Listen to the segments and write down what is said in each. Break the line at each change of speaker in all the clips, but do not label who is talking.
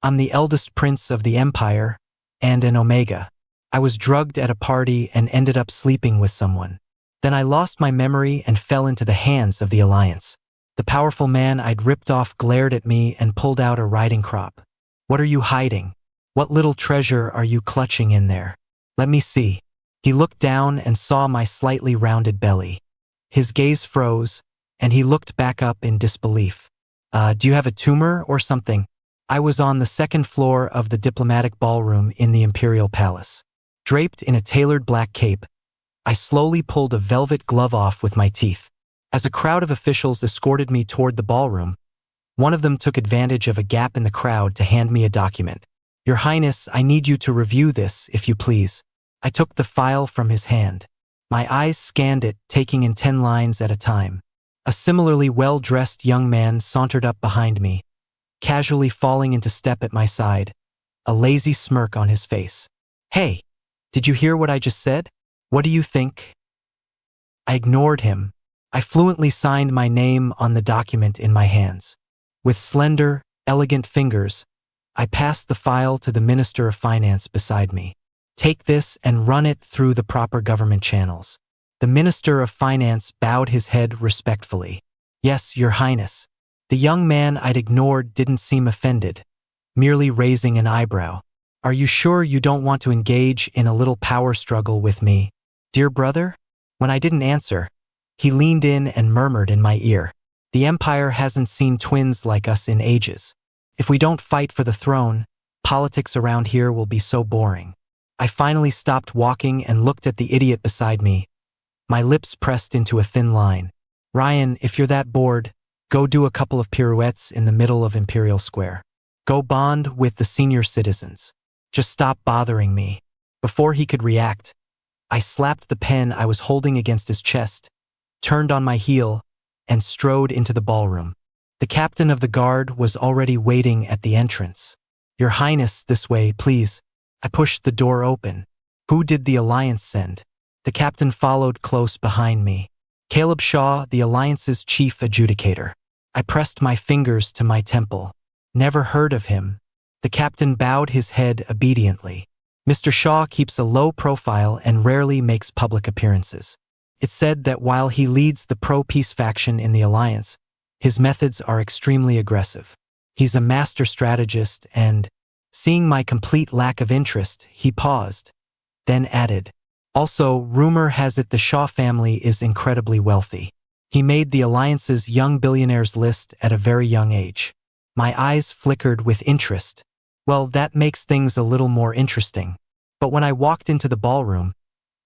I'm the eldest prince of the empire, and an Omega. I was drugged at a party and ended up sleeping with someone. Then I lost my memory and fell into the hands of the Alliance. The powerful man I'd ripped off glared at me and pulled out a riding crop. What are you hiding? What little treasure are you clutching in there? Let me see. He looked down and saw my slightly rounded belly. His gaze froze, and he looked back up in disbelief. Do you have a tumor or something? I was on the second floor of the diplomatic ballroom in the Imperial Palace. Draped in a tailored black cape, I slowly pulled a velvet glove off with my teeth. As a crowd of officials escorted me toward the ballroom, one of them took advantage of a gap in the crowd to hand me a document. Your Highness, I need you to review this, if you please. I took the file from his hand. My eyes scanned it, taking in 10 lines at a time. A similarly well-dressed young man sauntered up behind me, casually falling into step at my side, a lazy smirk on his face. Hey, did you hear what I just said? What do you think? I ignored him. I fluently signed my name on the document in my hands. With slender, elegant fingers, I passed the file to the Minister of Finance beside me. Take this and run it through the proper government channels. The Minister of Finance bowed his head respectfully. Yes, Your Highness. The young man I'd ignored didn't seem offended, merely raising an eyebrow. Are you sure you don't want to engage in a little power struggle with me, dear brother? When I didn't answer, he leaned in and murmured in my ear. The Empire hasn't seen twins like us in ages. If we don't fight for the throne, politics around here will be so boring. I finally stopped walking and looked at the idiot beside me, my lips pressed into a thin line. Ryan, if you're that bored, go do a couple of pirouettes in the middle of Imperial Square. Go bond with the senior citizens. Just stop bothering me. Before he could react, I slapped the pen I was holding against his chest, turned on my heel, and strode into the ballroom. The captain of the guard was already waiting at the entrance. Your Highness, this way, please. I pushed the door open. Who did the Alliance send? The captain followed close behind me. Caleb Shaw, the Alliance's chief adjudicator. I pressed my fingers to my temple. Never heard of him. The captain bowed his head obediently. Mr. Shaw keeps a low profile and rarely makes public appearances. It's said that while he leads the pro-peace faction in the Alliance, his methods are extremely aggressive. He's a master strategist and, seeing my complete lack of interest, he paused, then added, also, rumor has it the Shaw family is incredibly wealthy. He made the Alliance's young billionaires list at a very young age. My eyes flickered with interest. Well, that makes things a little more interesting. But when I walked into the ballroom,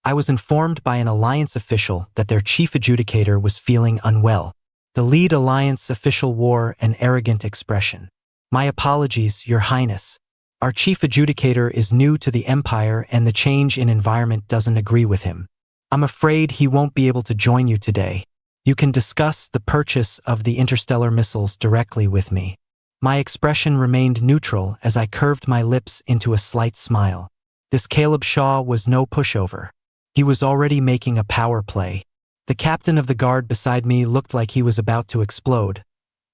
I was informed by an Alliance official that their chief adjudicator was feeling unwell. The lead Alliance official wore an arrogant expression. My apologies, Your Highness. Our chief adjudicator is new to the Empire and the change in environment doesn't agree with him. I'm afraid he won't be able to join you today. You can discuss the purchase of the interstellar missiles directly with me. My expression remained neutral as I curved my lips into a slight smile. This Caleb Shaw was no pushover. He was already making a power play. The captain of the guard beside me looked like he was about to explode,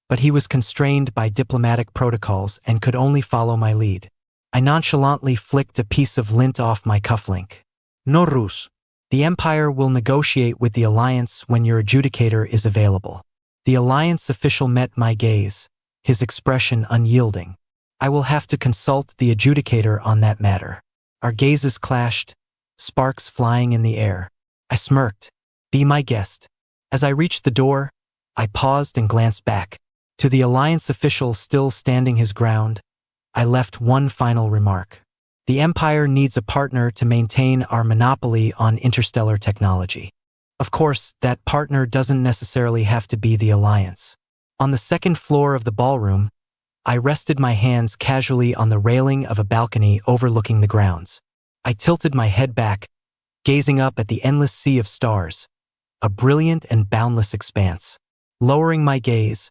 but he was constrained by diplomatic protocols and could only follow my lead. I nonchalantly flicked a piece of lint off my cufflink. No ruse. The Empire will negotiate with the Alliance when your adjudicator is available. The Alliance official met my gaze, his expression unyielding. I will have to consult the adjudicator on that matter. Our gazes clashed, sparks flying in the air. I smirked. Be my guest. As I reached the door, I paused and glanced back. To the Alliance official still standing his ground, I left one final remark. The Empire needs a partner to maintain our monopoly on interstellar technology. Of course, that partner doesn't necessarily have to be the Alliance. On the second floor of the ballroom, I rested my hands casually on the railing of a balcony overlooking the grounds. I tilted my head back, gazing up at the endless sea of stars, a brilliant and boundless expanse. Lowering my gaze,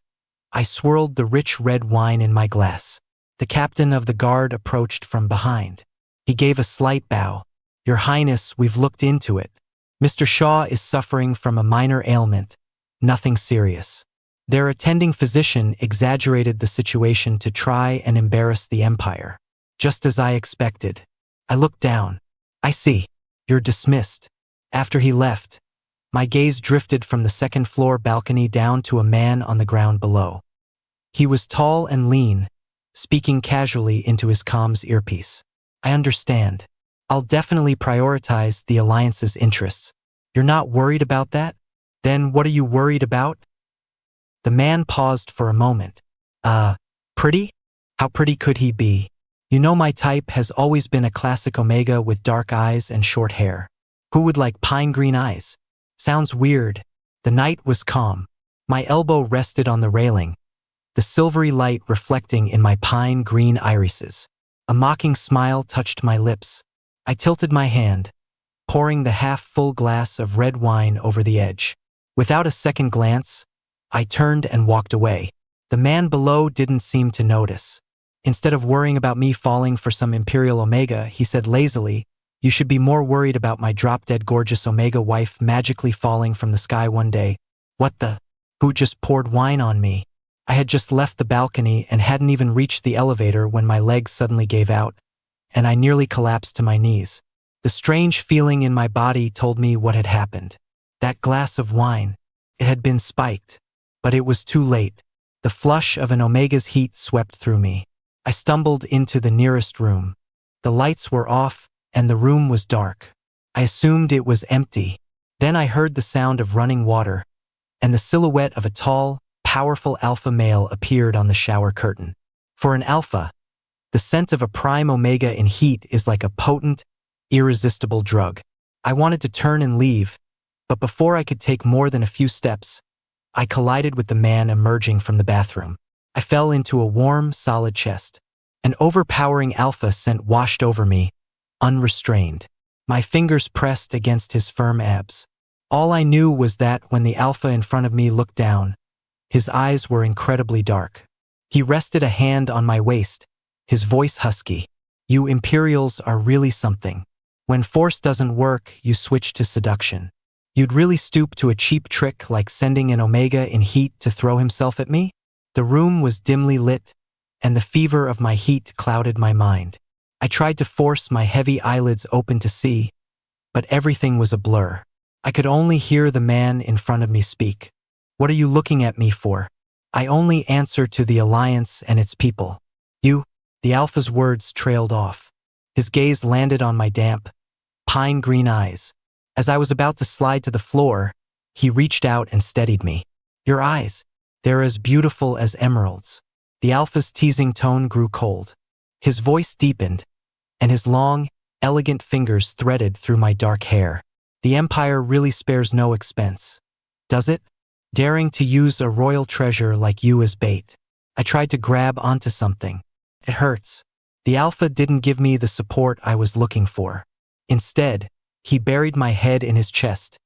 I swirled the rich red wine in my glass. The captain of the guard approached from behind. He gave a slight bow. Your Highness, we've looked into it. Mr. Shaw is suffering from a minor ailment, nothing serious. Their attending physician exaggerated the situation to try and embarrass the Empire. Just as I expected. I looked down. I see. You're dismissed. After he left, my gaze drifted from the second-floor balcony down to a man on the ground below. He was tall and lean, speaking casually into his comms earpiece. I understand. I'll definitely prioritize the Alliance's interests. You're not worried about that? Then what are you worried about? The man paused for a moment. Pretty? How pretty could he be? You know my type has always been a classic Omega with dark eyes and short hair. Who would like pine green eyes? Sounds weird. The night was calm. My elbow rested on the railing, the silvery light reflecting in my pine green irises. A mocking smile touched my lips. I tilted my hand, pouring the half-full glass of red wine over the edge. Without a second glance, I turned and walked away. The man below didn't seem to notice. Instead of worrying about me falling for some Imperial Omega, he said lazily, "You should be more worried about my drop-dead gorgeous Omega wife magically falling from the sky one day." What the? Who just poured wine on me? I had just left the balcony and hadn't even reached the elevator when my legs suddenly gave out, and I nearly collapsed to my knees. The strange feeling in my body told me what had happened. That glass of wine, it had been spiked, but it was too late. The flush of an Omega's heat swept through me. I stumbled into the nearest room. The lights were off, and the room was dark. I assumed it was empty. Then I heard the sound of running water, and the silhouette of a tall, powerful alpha male appeared on the shower curtain. For an alpha, the scent of a prime Omega in heat is like a potent, irresistible drug. I wanted to turn and leave, but before I could take more than a few steps, I collided with the man emerging from the bathroom. I fell into a warm, solid chest. An overpowering alpha scent washed over me, unrestrained. My fingers pressed against his firm abs. All I knew was that when the alpha in front of me looked down, his eyes were incredibly dark. He rested a hand on my waist, his voice husky. "You Imperials are really something. When force doesn't work, you switch to seduction. You'd really stoop to a cheap trick like sending an Omega in heat to throw himself at me?" The room was dimly lit, and the fever of my heat clouded my mind. I tried to force my heavy eyelids open to see, but everything was a blur. I could only hear the man in front of me speak. "What are you looking at me for? I only answer to the Alliance and its people." "You?" The Alpha's words trailed off. His gaze landed on my damp, pine green eyes. As I was about to slide to the floor, he reached out and steadied me. "Your eyes. They're as beautiful as emeralds." The Alpha's teasing tone grew cold. His voice deepened, and his long, elegant fingers threaded through my dark hair. "The Empire really spares no expense, does it? Daring to use a royal treasure like you as bait." I tried to grab onto something. "It hurts." The Alpha didn't give me the support I was looking for. Instead, he buried my head in his chest,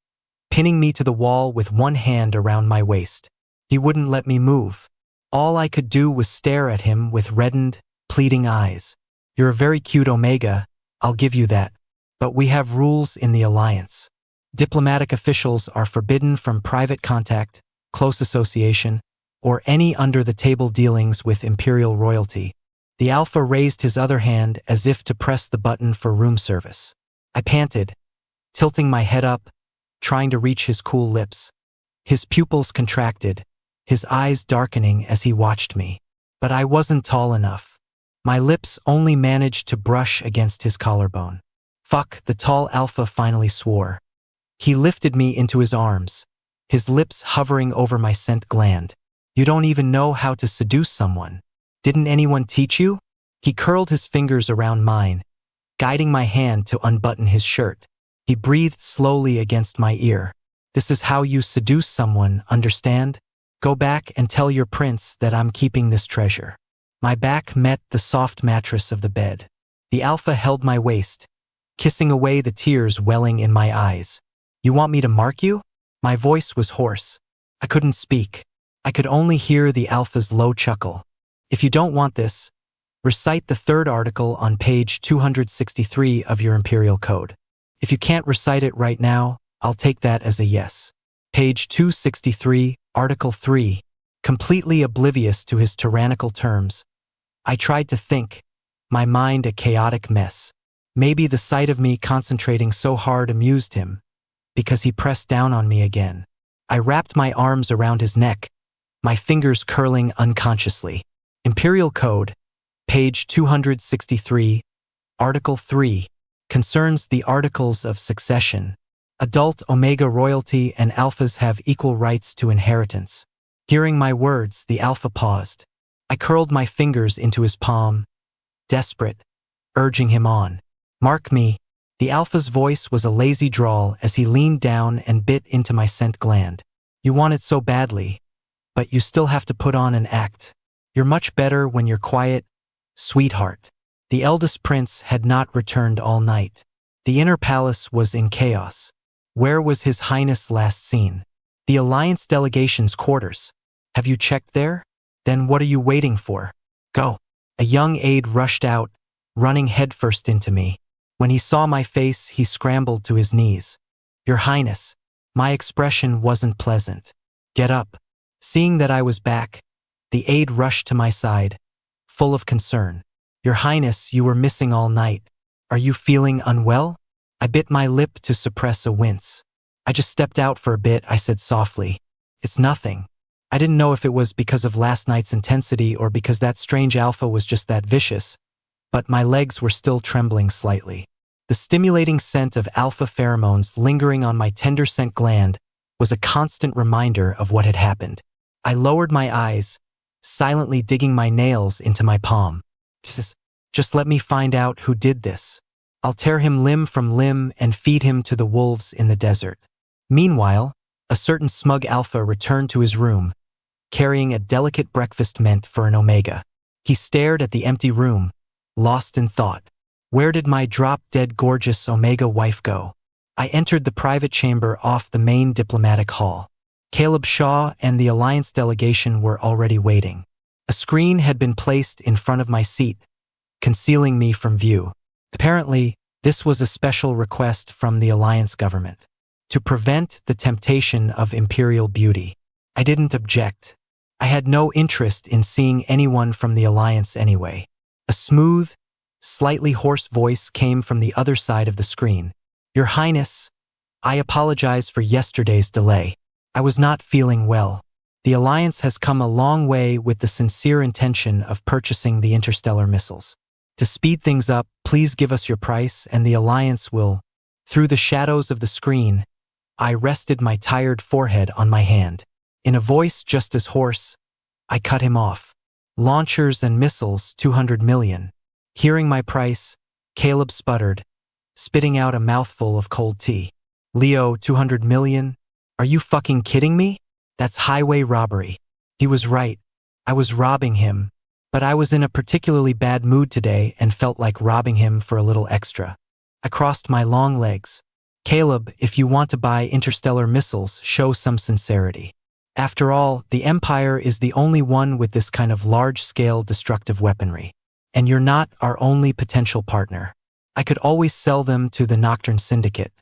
pinning me to the wall with one hand around my waist. He wouldn't let me move. All I could do was stare at him with reddened, pleading eyes. "You're a very cute Omega, I'll give you that. But we have rules in the Alliance. Diplomatic officials are forbidden from private contact, close association, or any under-the-table dealings with Imperial royalty." The Alpha raised his other hand as if to press the button for room service. I panted, tilting my head up, trying to reach his cool lips. His pupils contracted, his eyes darkening as he watched me. But I wasn't tall enough. My lips only managed to brush against his collarbone. "Fuck," the tall Alpha finally swore. He lifted me into his arms, his lips hovering over my scent gland. "You don't even know how to seduce someone. Didn't anyone teach you?" He curled his fingers around mine, guiding my hand to unbutton his shirt. He breathed slowly against my ear. "This is how you seduce someone, understand? Go back and tell your prince that I'm keeping this treasure." My back met the soft mattress of the bed. The Alpha held my waist, kissing away the tears welling in my eyes. "You want me to mark you?" My voice was hoarse. I couldn't speak. I could only hear the Alpha's low chuckle. "If you don't want this, recite the third article on page 263 of your Imperial Code. If you can't recite it right now, I'll take that as a yes." Page 263, Article 3. Completely oblivious to his tyrannical terms, I tried to think, my mind a chaotic mess. Maybe the sight of me concentrating so hard amused him, because he pressed down on me again. I wrapped my arms around his neck, my fingers curling unconsciously. Imperial Code, page 263, Article 3, concerns the articles of succession. Adult Omega royalty and alphas have equal rights to inheritance. Hearing my words, the alpha paused. I curled my fingers into his palm, desperate, urging him on. Mark me. The alpha's voice was a lazy drawl as he leaned down and bit into my scent gland. You want it so badly, but you still have to put on an act. You're much better when you're quiet, sweetheart. The eldest prince had not returned all night. The inner palace was in chaos. Where was His Highness last seen? The Alliance delegation's quarters. Have you checked there? Then what are you waiting for? Go. A young aide rushed out, running headfirst into me. When he saw my face, he scrambled to his knees. Your Highness. My expression wasn't pleasant. Get up. Seeing that I was back, the aide rushed to my side, full of concern. Your Highness, you were missing all night. Are you feeling unwell? I bit my lip to suppress a wince. I just stepped out for a bit, I said softly. It's nothing. I didn't know if it was because of last night's intensity or because that strange alpha was just that vicious, but my legs were still trembling slightly. The stimulating scent of alpha pheromones lingering on my tender scent gland was a constant reminder of what had happened. I lowered my eyes, silently digging my nails into my palm. Just let me find out who did this. I'll tear him limb from limb and feed him to the wolves in the desert. Meanwhile, a certain smug alpha returned to his room, carrying a delicate breakfast meant for an Omega. He stared at the empty room, lost in thought. Where did my drop-dead gorgeous Omega wife go? I entered the private chamber off the main diplomatic hall. Caleb Shaw and the Alliance delegation were already waiting. A screen had been placed in front of my seat, concealing me from view. Apparently, this was a special request from the Alliance government to prevent the temptation of imperial beauty. I didn't object. I had no interest in seeing anyone from the Alliance anyway. A smooth, slightly hoarse voice came from the other side of the screen. Your Highness, I apologize for yesterday's delay. I was not feeling well. The Alliance has come a long way with the sincere intention of purchasing the interstellar missiles. To speed things up, please give us your price and the Alliance will. Through the shadows of the screen, I rested my tired forehead on my hand. In a voice just as hoarse, I cut him off. Launchers and missiles, 200 million. Hearing my price, Caleb sputtered, spitting out a mouthful of cold tea. Leo, 200 million? Are you fucking kidding me? That's highway robbery. He was right. I was robbing him, but I was in a particularly bad mood today and felt like robbing him for a little extra. I crossed my long legs. Caleb, if you want to buy interstellar missiles, show some sincerity. After all, the Empire is the only one with this kind of large-scale destructive weaponry. And you're not our only potential partner. I could always sell them to the Nocturne Syndicate.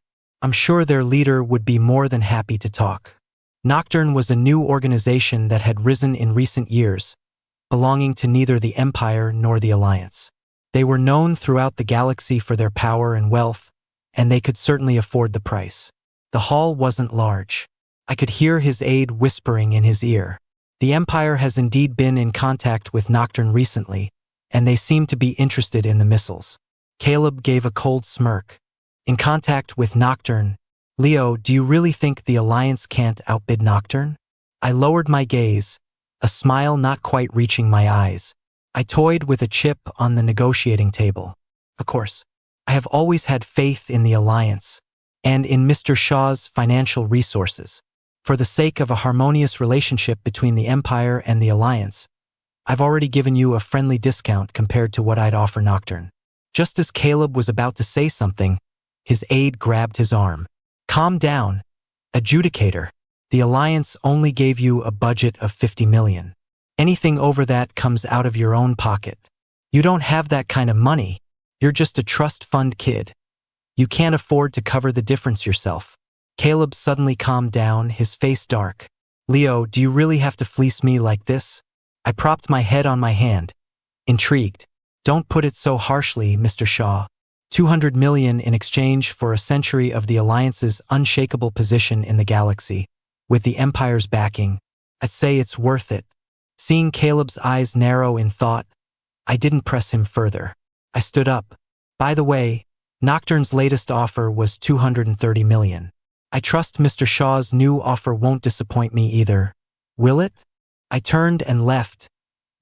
I'm sure their leader would be more than happy to talk. Nocturne was a new organization that had risen in recent years, belonging to neither the Empire nor the Alliance. They were known throughout the galaxy for their power and wealth, and they could certainly afford the price. The hall wasn't large. I could hear his aide whispering in his ear. The Empire has indeed been in contact with Nocturne recently, and they seem to be interested in the missiles. Caleb gave a cold smirk. In contact with Nocturne, Leo, do you really think the Alliance can't outbid Nocturne? I lowered my gaze, a smile not quite reaching my eyes. I toyed with a chip on the negotiating table. Of course, I have always had faith in the Alliance, and in Mr. Shaw's financial resources. For the sake of a harmonious relationship between the Empire and the Alliance, I've already given you a friendly discount compared to what I'd offer Nocturne. Just as Caleb was about to say something, his aide grabbed his arm. Calm down, adjudicator. The Alliance only gave you a budget of 50 million. Anything over that comes out of your own pocket. You don't have that kind of money. You're just a trust fund kid. You can't afford to cover the difference yourself. Caleb suddenly calmed down, his face dark. Leo, do you really have to fleece me like this? I propped my head on my hand, intrigued. Don't put it so harshly, Mr. Shaw. 200 million in exchange for a century of the Alliance's unshakable position in the galaxy. With the Empire's backing, I'd say it's worth it. Seeing Caleb's eyes narrow in thought, I didn't press him further. I stood up. By the way, Nocturne's latest offer was 230 million. I trust Mr. Shaw's new offer won't disappoint me either. Will it? I turned and left,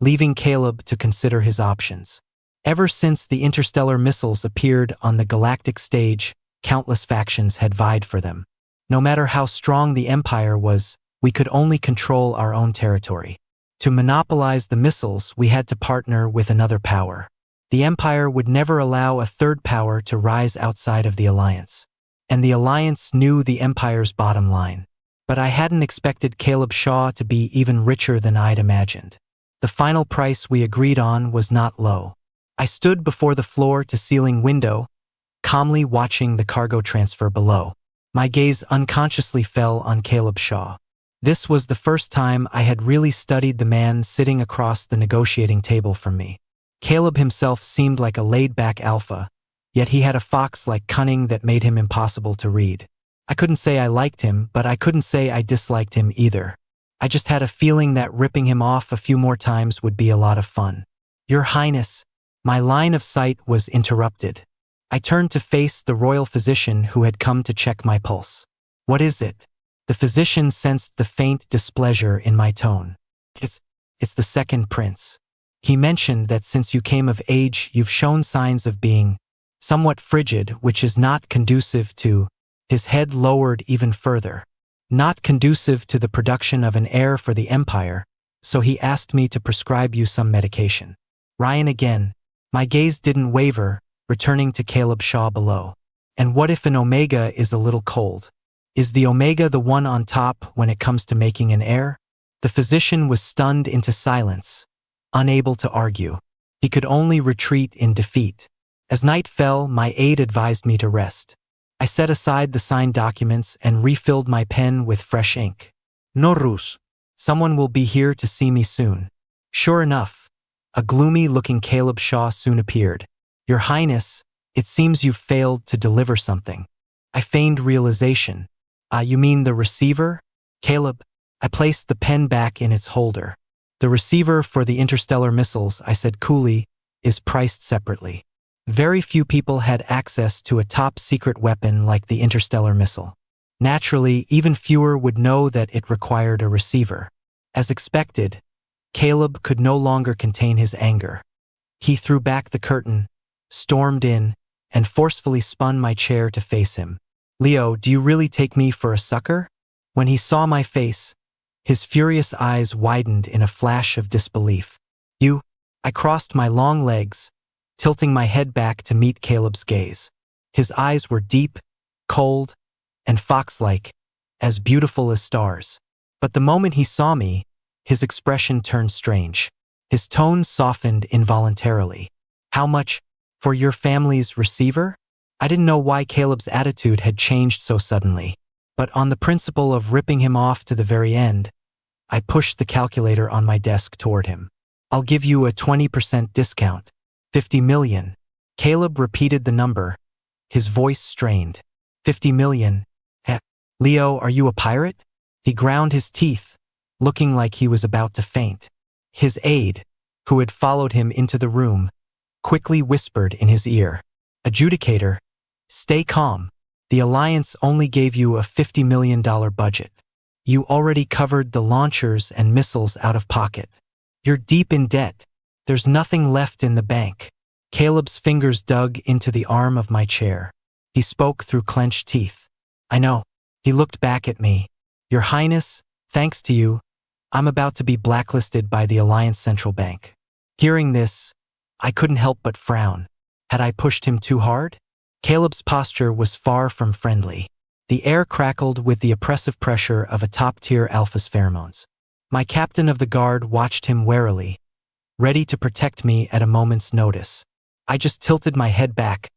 leaving Caleb to consider his options. Ever since the interstellar missiles appeared on the galactic stage, countless factions had vied for them. No matter how strong the Empire was, we could only control our own territory. To monopolize the missiles, we had to partner with another power. The Empire would never allow a third power to rise outside of the Alliance. And the Alliance knew the Empire's bottom line. But I hadn't expected Caleb Shaw to be even richer than I'd imagined. The final price we agreed on was not low. I stood before the floor-to-ceiling window, calmly watching the cargo transfer below. My gaze unconsciously fell on Caleb Shaw. This was the first time I had really studied the man sitting across the negotiating table from me. Caleb himself seemed like a laid-back alpha, yet he had a fox-like cunning that made him impossible to read. I couldn't say I liked him, but I couldn't say I disliked him either. I just had a feeling that ripping him off a few more times would be a lot of fun. Your Highness, my line of sight was interrupted. I turned to face the royal physician who had come to check my pulse. What is it? The physician sensed the faint displeasure in my tone. It's the second prince. He mentioned that since you came of age, you've shown signs of being somewhat frigid, which is not conducive to, his head lowered even further, not conducive to the production of an heir for the Empire, so he asked me to prescribe you some medication. Ryan again. My gaze didn't waver, returning to Caleb Shaw below. And what if an Omega is a little cold? Is the Omega the one on top when it comes to making an heir? The physician was stunned into silence, unable to argue. He could only retreat in defeat. As night fell, my aide advised me to rest. I set aside the signed documents and refilled my pen with fresh ink. Norus. Someone will be here to see me soon. Sure enough, a gloomy-looking Caleb Shaw soon appeared. Your Highness, it seems you've failed to deliver something. I feigned realization. You mean the receiver? Caleb, I placed the pen back in its holder. The receiver for the interstellar missiles, I said coolly, is priced separately. Very few people had access to a top-secret weapon like the interstellar missile. Naturally, even fewer would know that it required a receiver. As expected, Caleb could no longer contain his anger. He threw back the curtain, stormed in, and forcefully spun my chair to face him. Leo, do you really take me for a sucker? When he saw my face, his furious eyes widened in a flash of disbelief. You? I crossed my long legs, tilting my head back to meet Caleb's gaze. His eyes were deep, cold, and fox-like, as beautiful as stars. But the moment he saw me, his expression turned strange. His tone softened involuntarily. How much? For your family's receiver? I didn't know why Caleb's attitude had changed so suddenly, but on the principle of ripping him off to the very end, I pushed the calculator on my desk toward him. I'll give you a 20% discount. 50 million. Caleb repeated the number, his voice strained. 50 million. Leo, are you a pirate? He ground his teeth, looking like he was about to faint. His aide, who had followed him into the room, quickly whispered in his ear. Adjudicator, stay calm. The Alliance only gave you a $50 million budget. You already covered the launchers and missiles out of pocket. You're deep in debt. There's nothing left in the bank. Caleb's fingers dug into the arm of my chair. He spoke through clenched teeth. I know. He looked back at me. Your Highness, thanks to you, I'm about to be blacklisted by the Alliance Central Bank. Hearing this, I couldn't help but frown. Had I pushed him too hard? Caleb's posture was far from friendly. The air crackled with the oppressive pressure of a top-tier alpha's pheromones. My captain of the guard watched him warily, ready to protect me at a moment's notice. I just tilted my head back,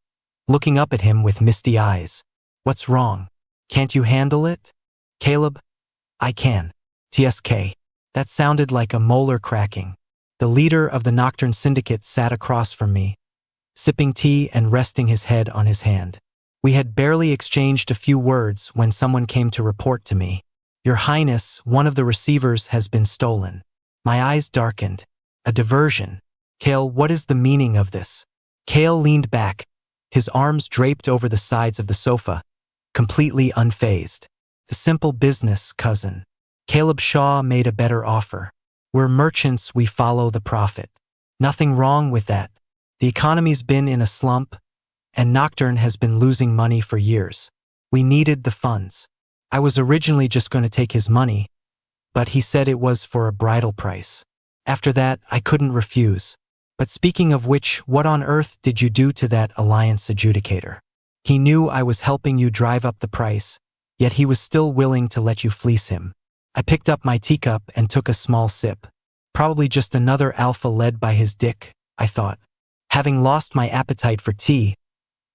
looking up at him with misty eyes. What's wrong? Can't you handle it? Caleb, I can. TSK. That sounded like a molar cracking. The leader of the Nocturne Syndicate sat across from me, sipping tea and resting his head on his hand. We had barely exchanged a few words when someone came to report to me. Your Highness, one of the receivers has been stolen. My eyes darkened. A diversion. Kale, what is the meaning of this? Kale leaned back, his arms draped over the sides of the sofa, completely unfazed. The simple business, cousin. Caleb Shaw made a better offer. We're merchants, we follow the profit. Nothing wrong with that. The economy's been in a slump, and Nocturne has been losing money for years. We needed the funds. I was originally just going to take his money, but he said it was for a bridal price. After that, I couldn't refuse. But speaking of which, what on earth did you do to that alliance adjudicator? He knew I was helping you drive up the price, yet he was still willing to let you fleece him. I picked up my teacup and took a small sip. Probably just another alpha led by his dick, I thought. Having lost my appetite for tea,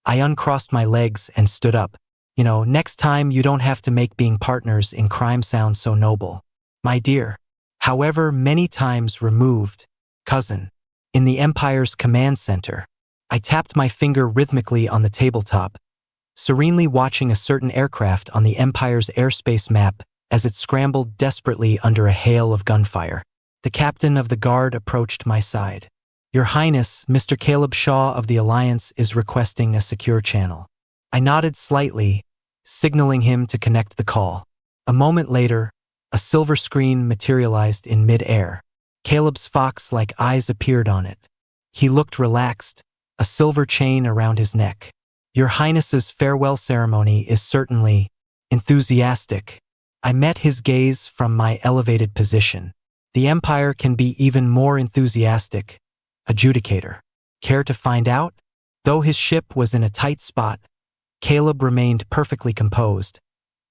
I uncrossed my legs and stood up. Next time you don't have to make being partners in crime sound so noble. My dear, however many times removed, cousin. In the Empire's command center, I tapped my finger rhythmically on the tabletop, serenely watching a certain aircraft on the Empire's airspace map as it scrambled desperately under a hail of gunfire. The captain of the guard approached my side. Your Highness, Mr. Caleb Shaw of the Alliance is requesting a secure channel. I nodded slightly, signaling him to connect the call. A moment later, a silver screen materialized in mid-air. Caleb's fox-like eyes appeared on it. He looked relaxed, a silver chain around his neck. Your Highness's farewell ceremony is certainly enthusiastic. I met his gaze from my elevated position. The Empire can be even more enthusiastic. Adjudicator. Care to find out? Though his ship was in a tight spot, Caleb remained perfectly composed,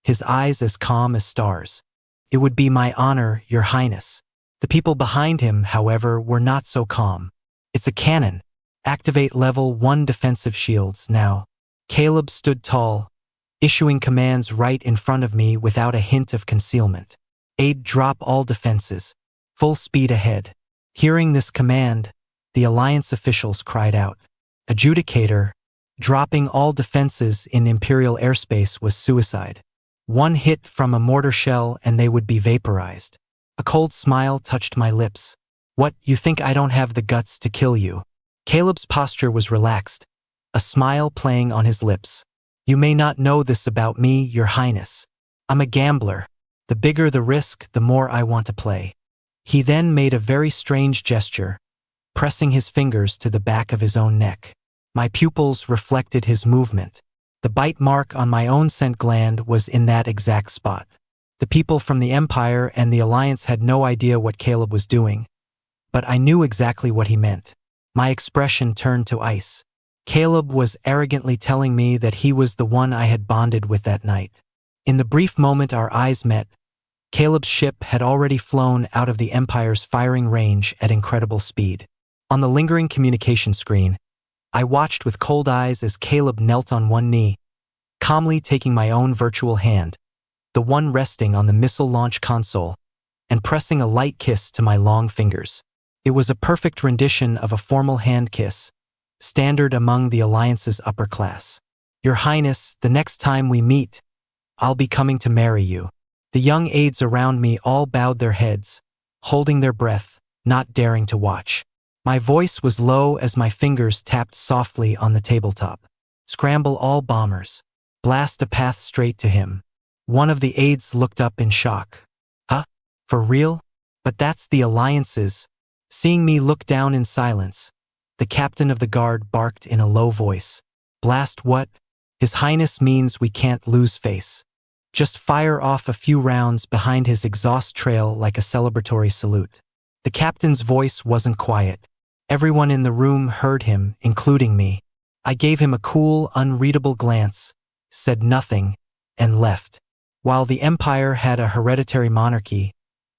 his eyes as calm as stars. It would be my honor, Your Highness. The people behind him, however, were not so calm. It's a cannon. Activate level 1 defensive shields now. Caleb stood tall, issuing commands right in front of me without a hint of concealment. Aid, drop all defenses. Full speed ahead. Hearing this command, the Alliance officials cried out. Adjudicator, dropping all defenses in Imperial airspace was suicide. One hit from a mortar shell and they would be vaporized. A cold smile touched my lips. What, you think I don't have the guts to kill you? Caleb's posture was relaxed, a smile playing on his lips. You may not know this about me, Your Highness. I'm a gambler. The bigger the risk, the more I want to play. He then made a very strange gesture, pressing his fingers to the back of his own neck. My pupils reflected his movement. The bite mark on my own scent gland was in that exact spot. The people from the Empire and the Alliance had no idea what Caleb was doing, but I knew exactly what he meant. My expression turned to ice. Caleb was arrogantly telling me that he was the one I had bonded with that night. In the brief moment our eyes met, Caleb's ship had already flown out of the Empire's firing range at incredible speed. On the lingering communication screen, I watched with cold eyes as Caleb knelt on one knee, calmly taking my own virtual hand, the one resting on the missile launch console, and pressing a light kiss to my long fingers. It was a perfect rendition of a formal hand kiss, standard among the Alliance's upper class. Your Highness, the next time we meet, I'll be coming to marry you. The young aides around me all bowed their heads, holding their breath, not daring to watch. My voice was low as my fingers tapped softly on the tabletop. Scramble all bombers. Blast a path straight to him. One of the aides looked up in shock. Huh? For real? But that's the Alliance's. Seeing me look down in silence, the captain of the guard barked in a low voice. Blast what? His Highness means we can't lose face. Just fire off a few rounds behind his exhaust trail like a celebratory salute. The captain's voice wasn't quiet. Everyone in the room heard him, including me. I gave him a cool, unreadable glance, said nothing, and left. While the Empire had a hereditary monarchy,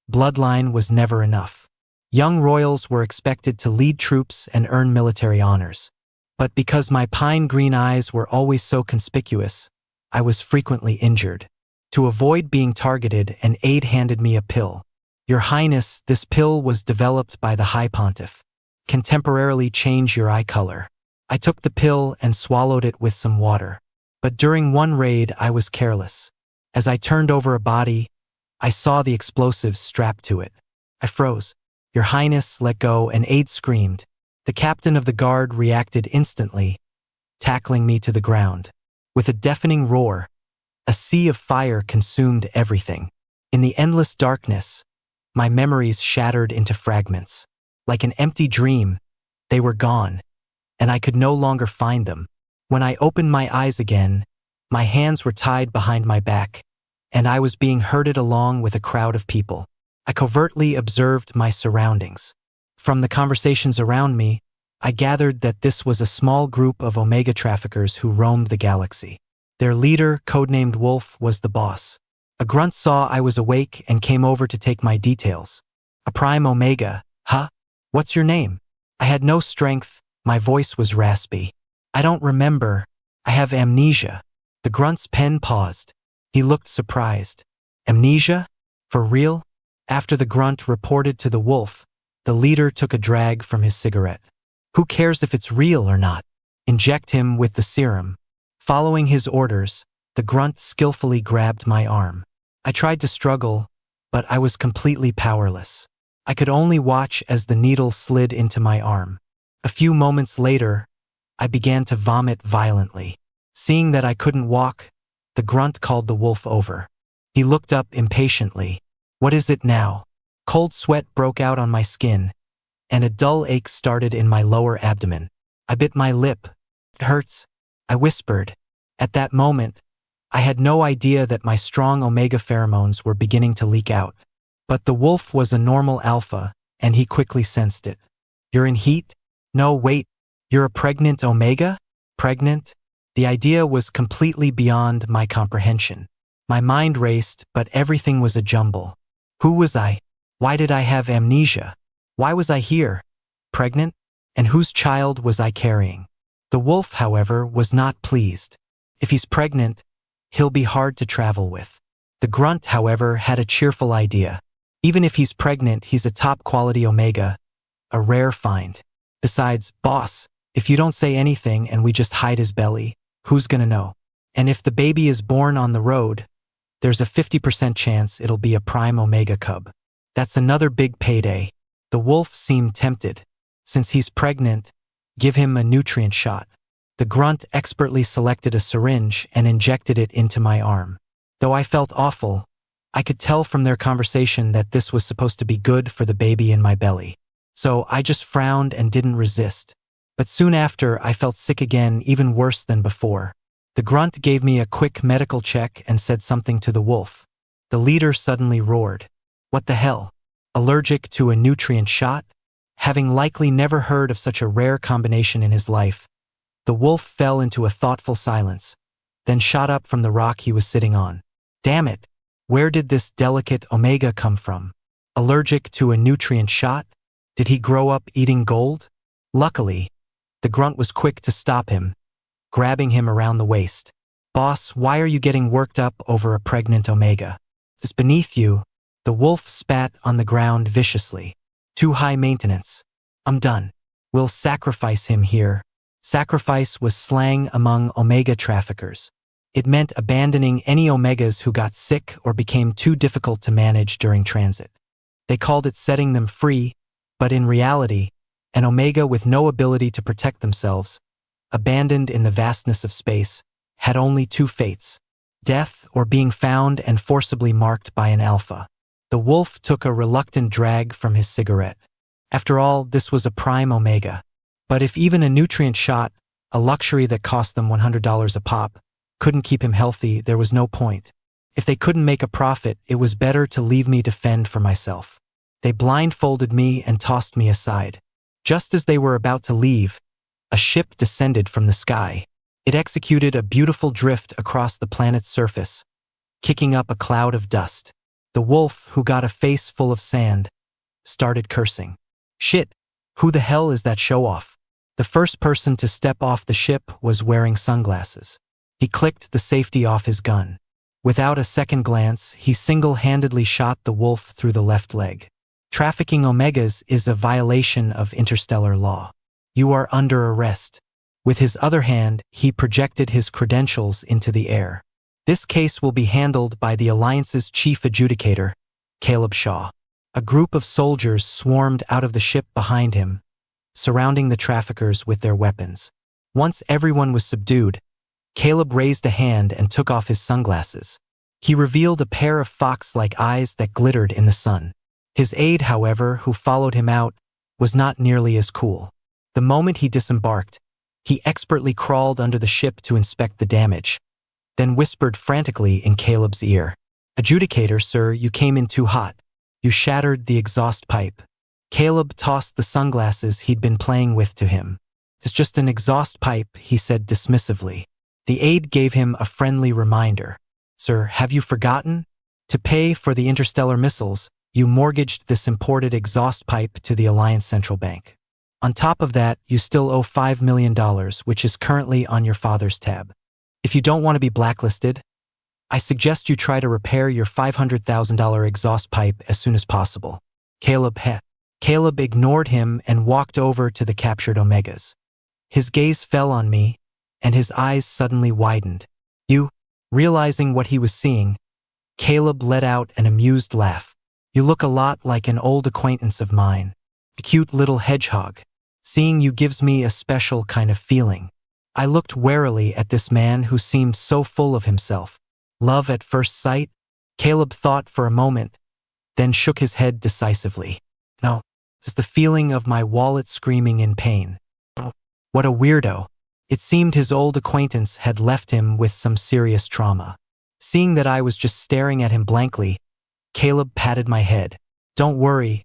bloodline was never enough. Young royals were expected to lead troops and earn military honors. But because my pine green eyes were always so conspicuous, I was frequently injured. To avoid being targeted, an aide handed me a pill. Your Highness, this pill was developed by the High Pontiff. Can temporarily change your eye color. I took the pill and swallowed it with some water. But during one raid, I was careless. As I turned over a body, I saw the explosives strapped to it. I froze. Your Highness, let go, an aide screamed. The captain of the guard reacted instantly, tackling me to the ground. With a deafening roar, a sea of fire consumed everything. In the endless darkness, my memories shattered into fragments. Like an empty dream, they were gone, and I could no longer find them. When I opened my eyes again, my hands were tied behind my back, and I was being herded along with a crowd of people. I covertly observed my surroundings. From the conversations around me, I gathered that this was a small group of Omega traffickers who roamed the galaxy. Their leader, codenamed Wolf, was the boss. A grunt saw I was awake and came over to take my details. A Prime Omega, huh? What's your name? I had no strength, my voice was raspy. I don't remember. I have amnesia. The grunt's pen paused. He looked surprised. Amnesia? For real? After the grunt reported to the wolf, the leader took a drag from his cigarette. Who cares if it's real or not? Inject him with the serum. Following his orders, the grunt skillfully grabbed my arm. I tried to struggle, but I was completely powerless. I could only watch as the needle slid into my arm. A few moments later, I began to vomit violently. Seeing that I couldn't walk, the grunt called the wolf over. He looked up impatiently. What is it now? Cold sweat broke out on my skin, and a dull ache started in my lower abdomen. I bit my lip. It hurts, I whispered. At that moment, I had no idea that my strong Omega pheromones were beginning to leak out. But the wolf was a normal alpha, and he quickly sensed it. You're in heat? No, wait. You're a pregnant Omega? Pregnant? The idea was completely beyond my comprehension. My mind raced, but everything was a jumble. Who was I? Why did I have amnesia? Why was I here? Pregnant? And whose child was I carrying? The wolf, however, was not pleased. If he's pregnant, he'll be hard to travel with. The grunt, however, had a cheerful idea. Even if he's pregnant, he's a top-quality Omega, a rare find. Besides, boss, if you don't say anything and we just hide his belly, who's gonna know? And if the baby is born on the road, there's a 50% chance it'll be a Prime Omega cub. That's another big payday. The wolf seemed tempted. Since he's pregnant, give him a nutrient shot. The grunt expertly selected a syringe and injected it into my arm. Though I felt awful, I could tell from their conversation that this was supposed to be good for the baby in my belly. So I just frowned and didn't resist. But soon after, I felt sick again, even worse than before. The grunt gave me a quick medical check and said something to the wolf. The leader suddenly roared. What the hell? Allergic to a nutrient shot? Having likely never heard of such a rare combination in his life, the wolf fell into a thoughtful silence, then shot up from the rock he was sitting on. Damn it! Where did this delicate Omega come from? Allergic to a nutrient shot? Did he grow up eating gold? Luckily, the grunt was quick to stop him, grabbing him around the waist. Boss, why are you getting worked up over a pregnant Omega? It's beneath you. The wolf spat on the ground viciously. Too high maintenance. I'm done. We'll sacrifice him here. Sacrifice was slang among Omega traffickers. It meant abandoning any Omegas who got sick or became too difficult to manage during transit. They called it setting them free, but in reality, an Omega with no ability to protect themselves, abandoned in the vastness of space, had only two fates: death or being found and forcibly marked by an alpha. The wolf took a reluctant drag from his cigarette. After all, this was a Prime Omega. But if even a nutrient shot, a luxury that cost them $100 a pop, couldn't keep him healthy, there was no point. If they couldn't make a profit, it was better to leave me to fend for myself. They blindfolded me and tossed me aside. Just as they were about to leave, a ship descended from the sky. It executed a beautiful drift across the planet's surface, kicking up a cloud of dust. The wolf, who got a face full of sand, started cursing. Shit, who the hell is that show-off? The first person to step off the ship was wearing sunglasses. He clicked the safety off his gun. Without a second glance, he single-handedly shot the wolf through the left leg. Trafficking omegas is a violation of interstellar law. You are under arrest. With his other hand, he projected his credentials into the air. This case will be handled by the Alliance's chief adjudicator, Caleb Shaw. A group of soldiers swarmed out of the ship behind him, surrounding the traffickers with their weapons. Once everyone was subdued, Caleb raised a hand and took off his sunglasses. He revealed a pair of fox-like eyes that glittered in the sun. His aide, however, who followed him out, was not nearly as cool. The moment he disembarked, he expertly crawled under the ship to inspect the damage, then whispered frantically in Caleb's ear. "Adjudicator, sir, you came in too hot. You shattered the exhaust pipe." Caleb tossed the sunglasses he'd been playing with to him. "It's just an exhaust pipe," he said dismissively. The aide gave him a friendly reminder. "Sir, have you forgotten? To pay for the interstellar missiles, you mortgaged this imported exhaust pipe to the Alliance Central Bank. On top of that, you still owe $5 million, which is currently on your father's tab. If you don't want to be blacklisted, I suggest you try to repair your $500,000 exhaust pipe as soon as possible." Caleb ignored him and walked over to the captured omegas. His gaze fell on me, and his eyes suddenly widened. "You?" Realizing what he was seeing, Caleb let out an amused laugh. "You look a lot like an old acquaintance of mine. A cute little hedgehog. Seeing you gives me a special kind of feeling." I looked warily at this man who seemed so full of himself. Love at first sight? Caleb thought for a moment, then shook his head decisively. "No, it's the feeling of my wallet screaming in pain." What a weirdo. It seemed his old acquaintance had left him with some serious trauma. Seeing that I was just staring at him blankly, Caleb patted my head. "Don't worry,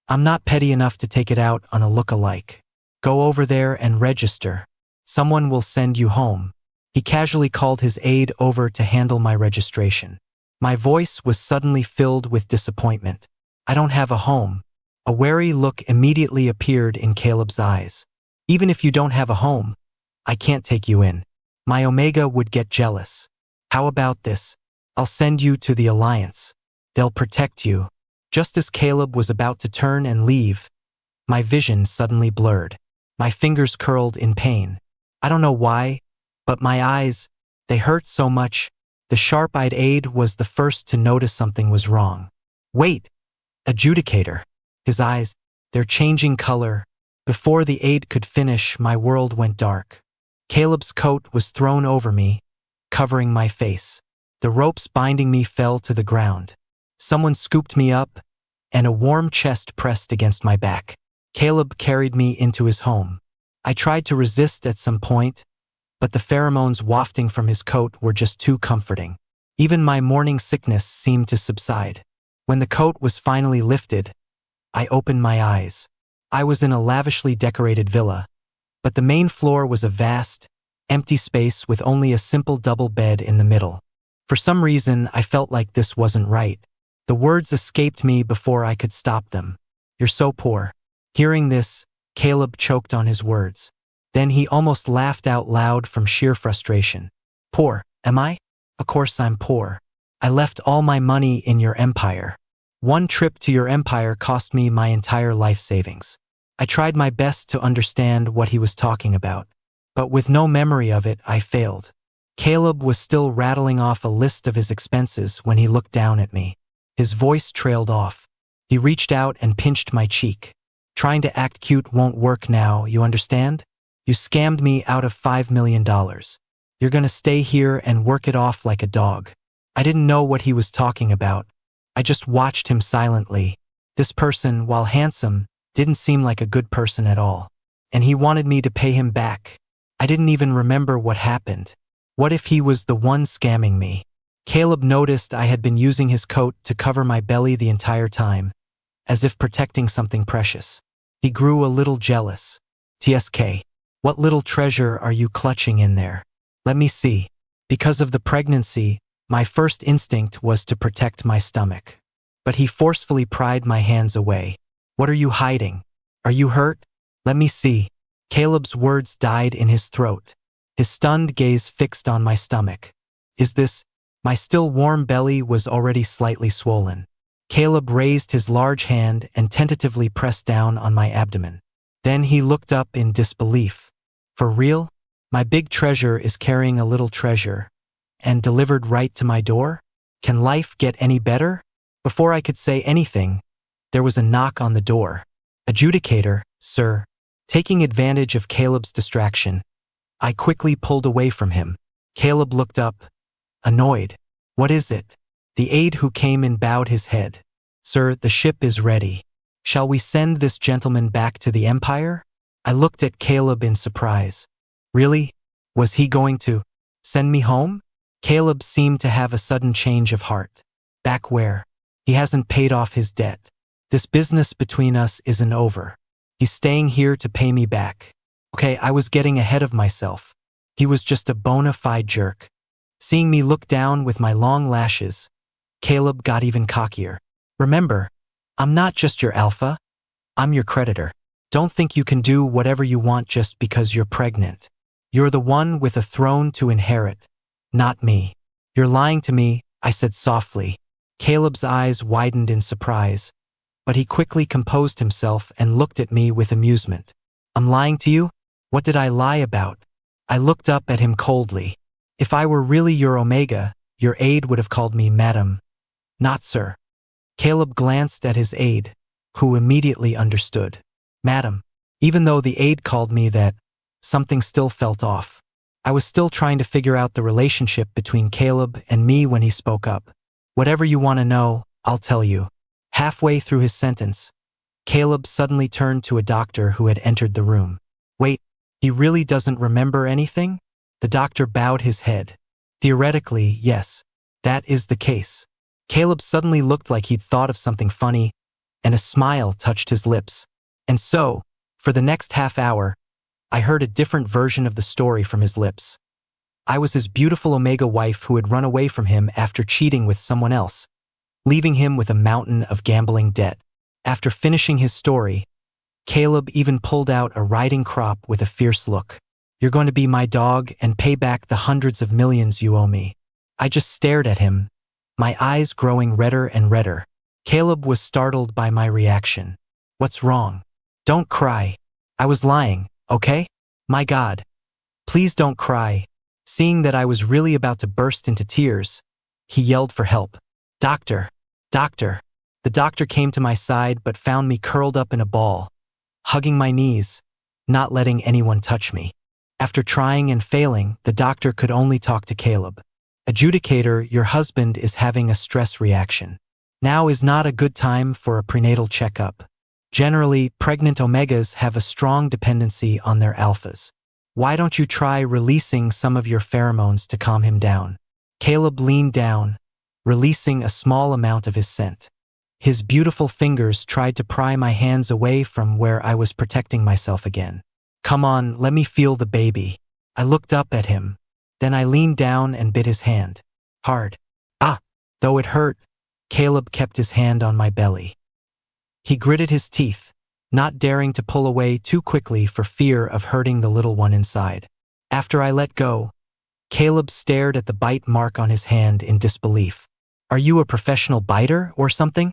I'm not petty enough to take it out on a look-alike. Go over there and register. Someone will send you home." He casually called his aide over to handle my registration. My voice was suddenly filled with disappointment. "I don't have a home." A wary look immediately appeared in Caleb's eyes. "Even if you don't have a home, I can't take you in. My Omega would get jealous. How about this? I'll send you to the Alliance. They'll protect you." Just as Caleb was about to turn and leave, my vision suddenly blurred. My fingers curled in pain. I don't know why, but my eyes, they hurt so much. The sharp-eyed aide was the first to notice something was wrong. "Wait, adjudicator." His eyes, they're changing color. Before the aide could finish, my world went dark. Caleb's coat was thrown over me, covering my face. The ropes binding me fell to the ground. Someone scooped me up, and a warm chest pressed against my back. Caleb carried me into his home. I tried to resist at some point, but the pheromones wafting from his coat were just too comforting. Even my morning sickness seemed to subside. When the coat was finally lifted, I opened my eyes. I was in a lavishly decorated villa, but the main floor was a vast, empty space with only a simple double bed in the middle. For some reason, I felt like this wasn't right. The words escaped me before I could stop them. "You're so poor." Hearing this, Caleb choked on his words. Then he almost laughed out loud from sheer frustration. "Poor, am I? Of course I'm poor. I left all my money in your empire. One trip to your empire cost me my entire life savings." I tried my best to understand what he was talking about, but with no memory of it, I failed. Caleb was still rattling off a list of his expenses when he looked down at me. His voice trailed off. He reached out and pinched my cheek. "Trying to act cute won't work now, you understand? You scammed me out of $5 million. You're gonna stay here and work it off like a dog." I didn't know what he was talking about. I just watched him silently. This person, while handsome, didn't seem like a good person at all. And he wanted me to pay him back. I didn't even remember what happened. What if he was the one scamming me? Caleb noticed I had been using his coat to cover my belly the entire time, as if protecting something precious. He grew a little jealous. "TSK, what little treasure are you clutching in there? Let me see." Because of the pregnancy, my first instinct was to protect my stomach. But he forcefully pried my hands away. "What are you hiding? Are you hurt? Let me see." Caleb's words died in his throat. His stunned gaze fixed on my stomach. Is this My still warm belly was already slightly swollen. Caleb raised his large hand and tentatively pressed down on my abdomen. Then he looked up in disbelief. For real? My big treasure is carrying a little treasure. And delivered right to my door? Can life get any better? Before I could say anything, there was a knock on the door. Adjudicator, sir. Taking advantage of Caleb's distraction, I quickly pulled away from him. Caleb looked up, annoyed. What is it? The aide who came in bowed his head. Sir, the ship is ready. Shall we send this gentleman back to the Empire? I looked at Caleb in surprise. Really? Was he going to send me home? Caleb seemed to have a sudden change of heart. Back where? He hasn't paid off his debt. This business between us isn't over. He's staying here to pay me back. Okay, I was getting ahead of myself. He was just a bona fide jerk. Seeing me look down with my long lashes, Caleb got even cockier. Remember, I'm not just your alpha. I'm your creditor. Don't think you can do whatever you want just because you're pregnant. You're the one with a throne to inherit, not me. You're lying to me, I said softly. Caleb's eyes widened in surprise, but he quickly composed himself and looked at me with amusement. I'm lying to you? What did I lie about? I looked up at him coldly. If I were really your Omega, your aide would have called me Madam, not Sir. Caleb glanced at his aide, who immediately understood. Madam. Even though the aide called me that, something still felt off. I was still trying to figure out the relationship between Caleb and me when he spoke up. Whatever you want to know, I'll tell you. Halfway through his sentence, Caleb suddenly turned to a doctor who had entered the room. Wait, he really doesn't remember anything? The doctor bowed his head. Theoretically, yes, that is the case. Caleb suddenly looked like he'd thought of something funny, and a smile touched his lips. And so, for the next half hour, I heard a different version of the story from his lips. I was his beautiful Omega wife who had run away from him after cheating with someone else, leaving him with a mountain of gambling debt. After finishing his story, Caleb even pulled out a riding crop with a fierce look. You're going to be my dog and pay back the hundreds of millions you owe me. I just stared at him, my eyes growing redder and redder. Caleb was startled by my reaction. What's wrong? Don't cry. I was lying, okay? My God. Please don't cry. Seeing that I was really about to burst into tears, he yelled for help. Doctor. Doctor. The doctor came to my side but found me curled up in a ball, hugging my knees, not letting anyone touch me. After trying and failing, the doctor could only talk to Caleb. Adjudicator, your husband is having a stress reaction. Now is not a good time for a prenatal checkup. Generally, pregnant Omegas have a strong dependency on their alphas. Why don't you try releasing some of your pheromones to calm him down? Caleb leaned down, releasing a small amount of his scent. His beautiful fingers tried to pry my hands away from where I was protecting myself again. Come on, let me feel the baby. I looked up at him. Then I leaned down and bit his hand. Hard. Ah! Though it hurt, Caleb kept his hand on my belly. He gritted his teeth, not daring to pull away too quickly for fear of hurting the little one inside. After I let go, Caleb stared at the bite mark on his hand in disbelief. Are you a professional biter or something?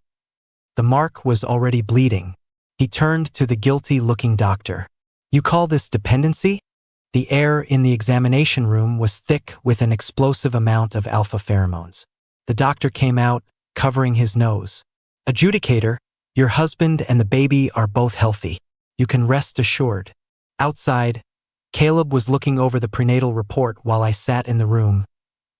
The mark was already bleeding. He turned to the guilty-looking doctor. You call this dependency? The air in the examination room was thick with an explosive amount of alpha pheromones. The doctor came out, covering his nose. Adjudicator, your husband and the baby are both healthy. You can rest assured. Outside, Caleb was looking over the prenatal report while I sat in the room,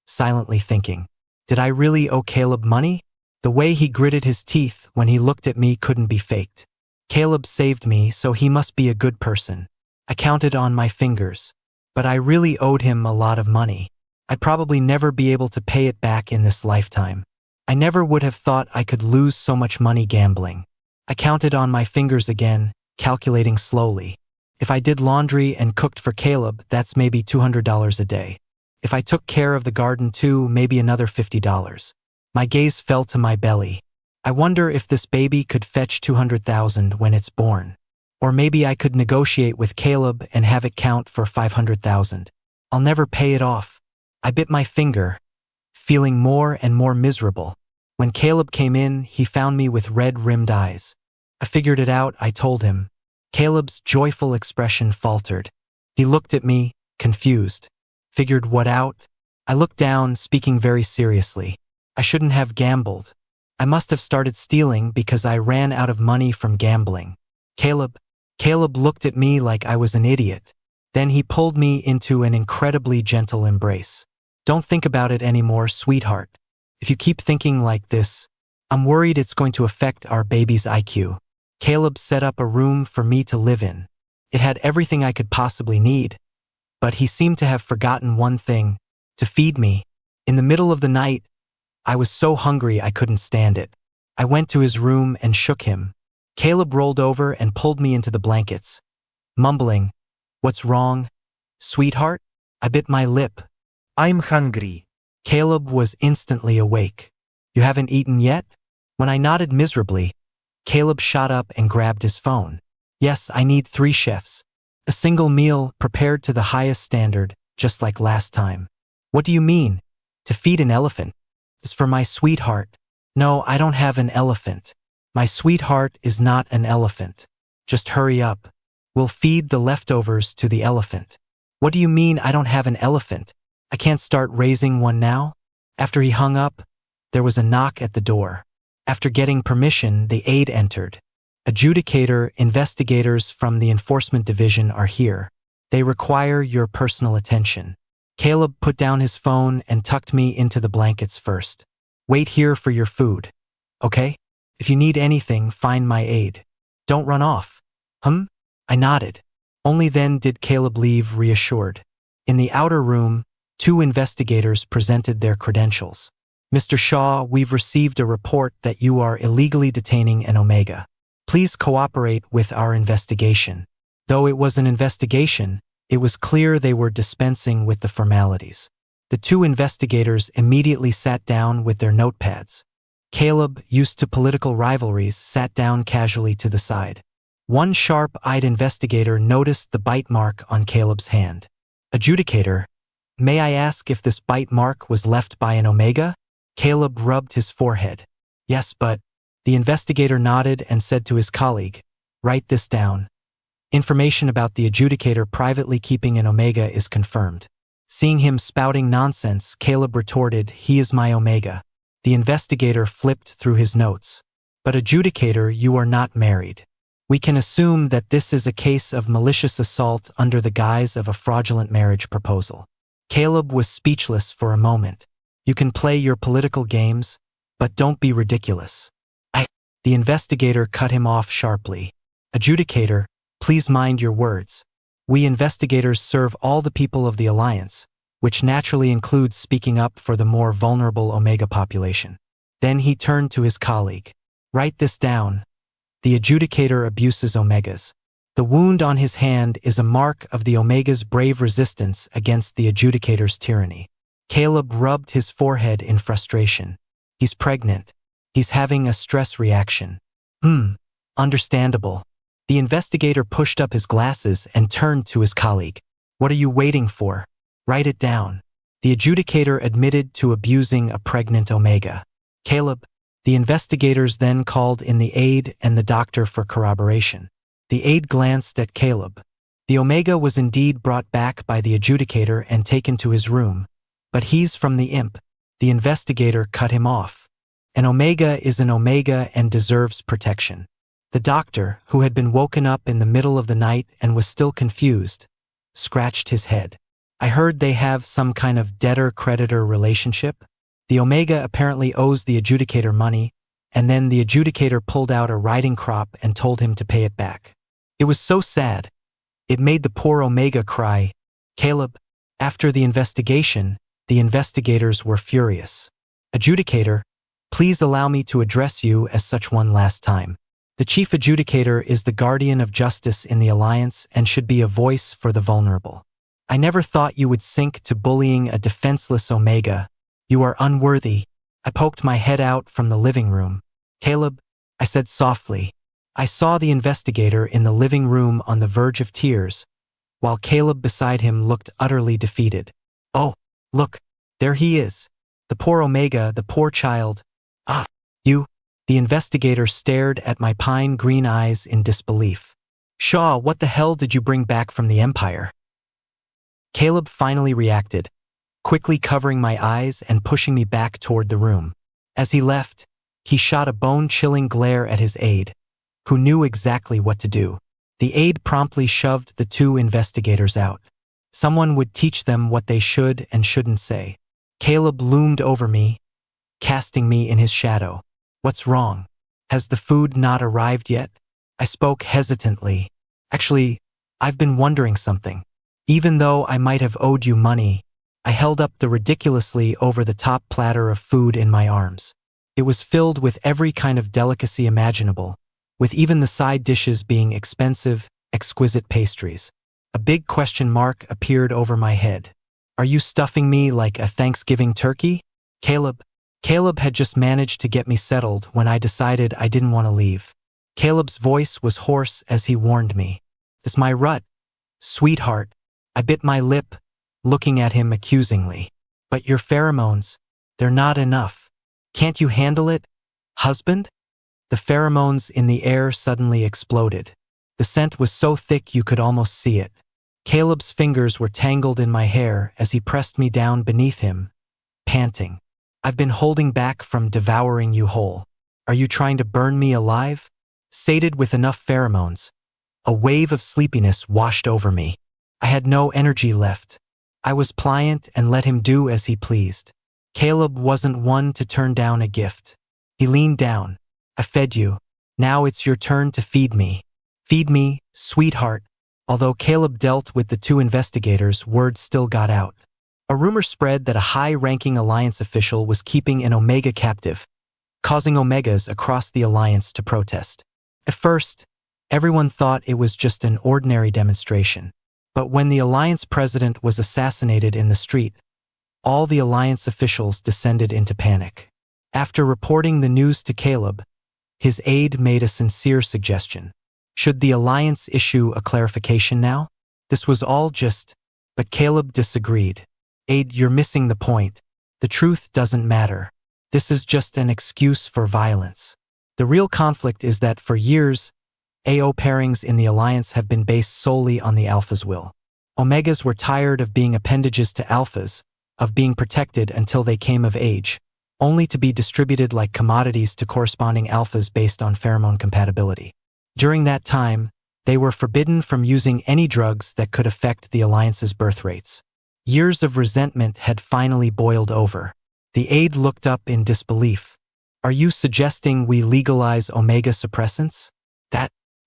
silently thinking. Did I really owe Caleb money? The way he gritted his teeth when he looked at me couldn't be faked. Caleb saved me, so he must be a good person. I counted on my fingers. But I really owed him a lot of money. I'd probably never be able to pay it back in this lifetime. I never would have thought I could lose so much money gambling. I counted on my fingers again, calculating slowly. If I did laundry and cooked for Caleb, that's maybe $200 a day. If I took care of the garden too, maybe another $50. My gaze fell to my belly. I wonder if this baby could fetch $200,000 when it's born. Or maybe I could negotiate with Caleb and have it count for $500,000. I'll never pay it off. I bit my finger, feeling more and more miserable. When Caleb came in, he found me with red-rimmed eyes. I figured it out, I told him. Caleb's joyful expression faltered. He looked at me, confused. Figured what out? I looked down, speaking very seriously. I shouldn't have gambled. I must have started stealing because I ran out of money from gambling. Caleb looked at me like I was an idiot. Then he pulled me into an incredibly gentle embrace. Don't think about it anymore, sweetheart. If you keep thinking like this, I'm worried it's going to affect our baby's IQ. Caleb set up a room for me to live in. It had everything I could possibly need, but he seemed to have forgotten one thing: to feed me. In the middle of the night, I was so hungry I couldn't stand it. I went to his room and shook him. Caleb rolled over and pulled me into the blankets, mumbling, "What's wrong, sweetheart?" I bit my lip.
I'm hungry.
Caleb was instantly awake. You haven't eaten yet? When I nodded miserably, Caleb shot up and grabbed his phone. Yes, I need 3 chefs. A single meal prepared to the highest standard, just like last time. What do you mean? To feed an elephant? It's for my sweetheart. No, I don't have an elephant. My sweetheart is not an elephant. Just hurry up. We'll feed the leftovers to the elephant. What do you mean I don't have an elephant? I can't start raising one now? After he hung up, there was a knock at the door. After getting permission, the aide entered. Adjudicator, investigators from the enforcement division are here. They require your personal attention. Caleb put down his phone and tucked me into the blankets first. Wait here for your food, okay? If you need anything, find my aide. Don't run off. I nodded. Only then did Caleb leave, reassured. In the outer room, 2 investigators presented their credentials. Mr. Shaw, we've received a report that you are illegally detaining an Omega. Please cooperate with our investigation. Though it was an investigation, it was clear they were dispensing with the formalities. The 2 investigators immediately sat down with their notepads. Caleb, used to political rivalries, sat down casually to the side. One sharp-eyed investigator noticed the bite mark on Caleb's hand. Adjudicator, may I ask if this bite mark was left by an Omega? Caleb rubbed his forehead. Yes, but... The investigator nodded and said to his colleague, write this down. Information about the adjudicator privately keeping an Omega is confirmed. Seeing him spouting nonsense, Caleb retorted, he is my Omega. The investigator flipped through his notes. But adjudicator, you are not married. We can assume that this is a case of malicious assault under the guise of a fraudulent marriage proposal. Caleb was speechless for a moment. You can play your political games, but don't be ridiculous. The investigator cut him off sharply. Adjudicator, please mind your words. We investigators serve all the people of the Alliance, which naturally includes speaking up for the more vulnerable Omega population. Then he turned to his colleague. Write this down. The adjudicator abuses Omegas. The wound on his hand is a mark of the Omega's brave resistance against the adjudicator's tyranny. Caleb rubbed his forehead in frustration. He's pregnant. He's having a stress reaction. Understandable. The investigator pushed up his glasses and turned to his colleague. What are you waiting for? Write it down. The adjudicator admitted to abusing a pregnant Omega. Caleb, the investigators then called in the aide and the doctor for corroboration. The aide glanced at Caleb. The Omega was indeed brought back by the adjudicator and taken to his room. But he's from the imp. The investigator cut him off. An Omega is an Omega and deserves protection. The doctor, who had been woken up in the middle of the night and was still confused, scratched his head. I heard they have some kind of debtor-creditor relationship. The Omega apparently owes the adjudicator money, and then the adjudicator pulled out a riding crop and told him to pay it back. It was so sad. It made the poor Omega cry. Caleb, after the investigation, the investigators were furious. Adjudicator, please allow me to address you as such one last time. The chief adjudicator is the guardian of justice in the Alliance and should be a voice for the vulnerable. I never thought you would sink to bullying a defenseless Omega. You are unworthy. I poked my head out from the living room. Caleb, I said softly. I saw the investigator in the living room on the verge of tears, while Caleb beside him looked utterly defeated. Oh, look, there he is. The poor Omega, the poor child. Ah, you. The investigator stared at my pine green eyes in disbelief. Shaw, what the hell did you bring back from the Empire? Caleb finally reacted, quickly covering my eyes and pushing me back toward the room. As he left, he shot a bone-chilling glare at his aide, who knew exactly what to do. The aide promptly shoved the two investigators out. Someone would teach them what they should and shouldn't say. Caleb loomed over me, casting me in his shadow. What's wrong? Has the food not arrived yet? I spoke hesitantly. Actually, I've been wondering something. Even though I might have owed you money, I held up the ridiculously over-the-top platter of food in my arms. It was filled with every kind of delicacy imaginable, with even the side dishes being expensive, exquisite pastries. A big question mark appeared over my head. Are you stuffing me like a Thanksgiving turkey? Caleb had just managed to get me settled when I decided I didn't want to leave. Caleb's voice was hoarse as he warned me. This my rut, sweetheart. I bit my lip, looking at him accusingly. But your pheromones, they're not enough. Can't you handle it, husband? The pheromones in the air suddenly exploded. The scent was so thick you could almost see it. Caleb's fingers were tangled in my hair as he pressed me down beneath him, panting. I've been holding back from devouring you whole. Are you trying to burn me alive? Sated with enough pheromones, a wave of sleepiness washed over me. I had no energy left. I was pliant and let him do as he pleased. Caleb wasn't one to turn down a gift. He leaned down. I fed you. Now it's your turn to feed me. Feed me, sweetheart. Although Caleb dealt with the two investigators, word still got out. A rumor spread that a high-ranking Alliance official was keeping an Omega captive, causing Omegas across the Alliance to protest. At first, everyone thought it was just an ordinary demonstration. But when the Alliance president was assassinated in the street, all the Alliance officials descended into panic. After reporting the news to Caleb, his aide made a sincere suggestion. Should the Alliance issue a clarification now? This was all but Caleb disagreed. Aide, you're missing the point. The truth doesn't matter. This is just an excuse for violence. The real conflict is that for years, AO pairings in the Alliance have been based solely on the Alpha's will. Omegas were tired of being appendages to Alphas, of being protected until they came of age, only to be distributed like commodities to corresponding Alphas based on pheromone compatibility. During that time, they were forbidden from using any drugs that could affect the Alliance's birth rates. Years of resentment had finally boiled over. The aide looked up in disbelief. Are you suggesting we legalize Omega suppressants?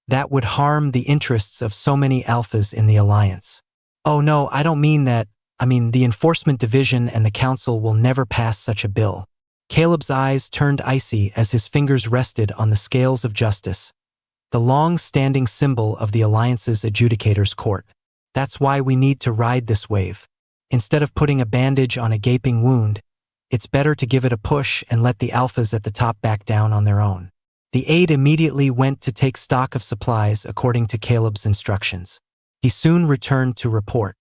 That would harm the interests of so many Alphas in the Alliance. Oh no, I don't mean that. I mean, the Enforcement Division and the Council will never pass such a bill. Caleb's eyes turned icy as his fingers rested on the scales of justice, the long-standing symbol of the Alliance's adjudicator's court. That's why we need to ride this wave. Instead of putting a bandage on a gaping wound, it's better to give it a push and let the Alphas at the top back down on their own. The aide immediately went to take stock of supplies according to Caleb's instructions. He soon returned to report.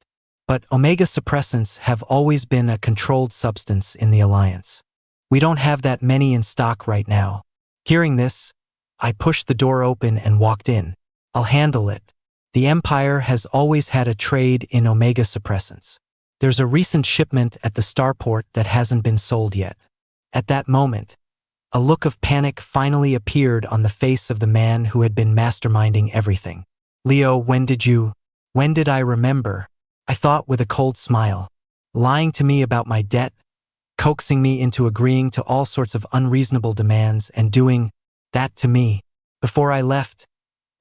But Omega suppressants have always been a controlled substance in the Alliance. We don't have that many in stock right now. Hearing this, I pushed the door open and walked in. I'll handle it. The Empire has always had a trade in Omega suppressants. There's a recent shipment at the starport that hasn't been sold yet. At that moment, a look of panic finally appeared on the face of the man who had been masterminding everything. Leo, when did I remember? I thought with a cold smile. Lying to me about my debt, coaxing me into agreeing to all sorts of unreasonable demands and doing that to me. Before I left,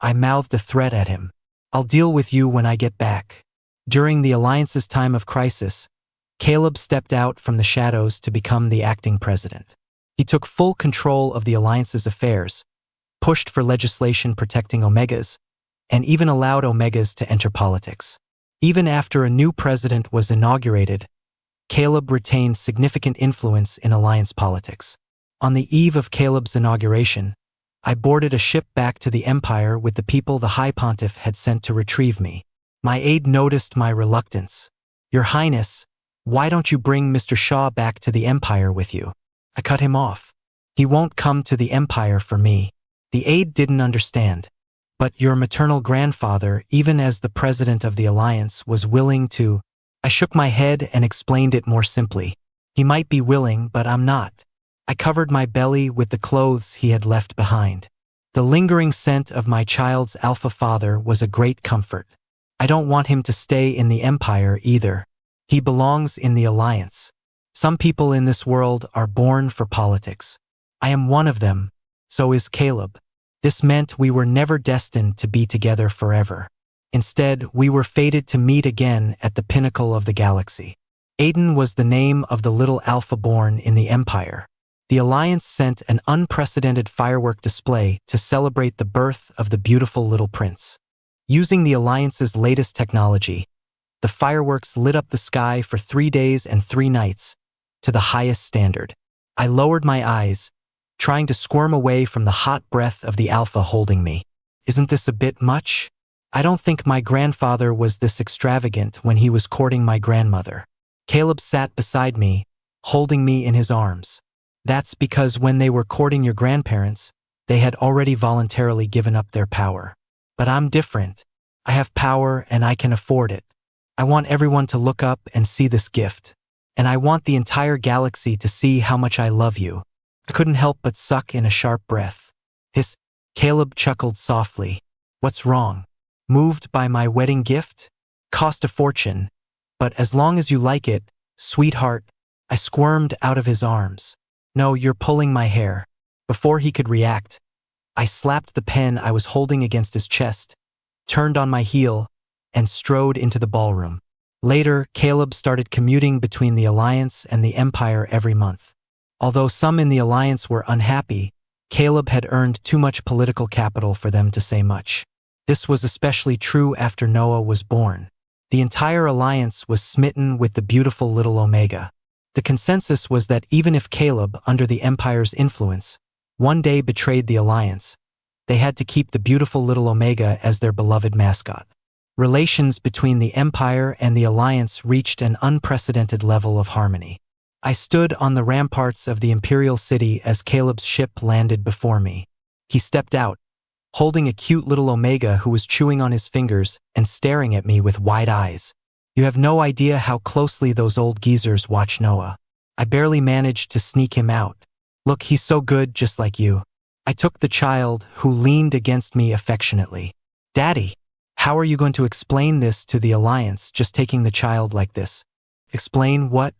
I mouthed a threat at him. I'll deal with you when I get back. During the Alliance's time of crisis, Caleb stepped out from the shadows to become the acting president. He took full control of the Alliance's affairs, pushed for legislation protecting Omegas, and even allowed Omegas to enter politics. Even after a new president was inaugurated, Caleb retained significant influence in Alliance politics. On the eve of Caleb's inauguration, I boarded a ship back to the Empire with the people the High Pontiff had sent to retrieve me. My aide noticed my reluctance. Your Highness, Why don't you bring Mr. Shaw back to the Empire with you? I cut him off. He won't come to the Empire for me. The aide didn't understand. But your maternal grandfather, even as the president of the Alliance, was willing to. I shook my head and explained it more simply. He might be willing, but I'm not. I covered my belly with the clothes he had left behind. The lingering scent of my child's alpha father was a great comfort. I don't want him to stay in the Empire either. He belongs in the Alliance. Some people in this world are born for politics. I am one of them. So is Caleb. This meant we were never destined to be together forever. Instead, we were fated to meet again at the pinnacle of the galaxy. Aiden was the name of the little alpha born in the Empire. The Alliance sent an unprecedented firework display to celebrate the birth of the beautiful little prince. Using the Alliance's latest technology, the fireworks lit up the sky for 3 days and 3 nights, to the highest standard. I lowered my eyes, trying to squirm away from the hot breath of the alpha holding me. Isn't this a bit much? I don't think my grandfather was this extravagant when he was courting my grandmother. Caleb sat beside me, holding me in his arms. That's because when they were courting your grandparents, they had already voluntarily given up their power. But I'm different. I have power and I can afford it. I want everyone to look up and see this gift. And I want the entire galaxy to see how much I love you. I couldn't help but suck in a sharp breath. Caleb chuckled softly. What's wrong? Moved by my wedding gift? Cost a fortune. But as long as you like it, sweetheart. I squirmed out of his arms. No, you're pulling my hair. Before he could react, I slapped the pen I was holding against his chest, turned on my heel, and strode into the ballroom. Later, Caleb started commuting between the Alliance and the Empire every month. Although some in the Alliance were unhappy, Caleb had earned too much political capital for them to say much. This was especially true after Noah was born. The entire Alliance was smitten with the beautiful little Omega. The consensus was that even if Caleb, under the Empire's influence, one day betrayed the Alliance, they had to keep the beautiful little Omega as their beloved mascot. Relations between the Empire and the Alliance reached an unprecedented level of harmony. I stood on the ramparts of the Imperial City as Caleb's ship landed before me. He stepped out, holding a cute little Omega who was chewing on his fingers and staring at me with wide eyes. You have no idea how closely those old geezers watch Noah. I barely managed to sneak him out. Look, he's so good, just like you. I took the child, who leaned against me affectionately. Daddy, how are you going to explain this to the Alliance, just taking the child like this? Explain what?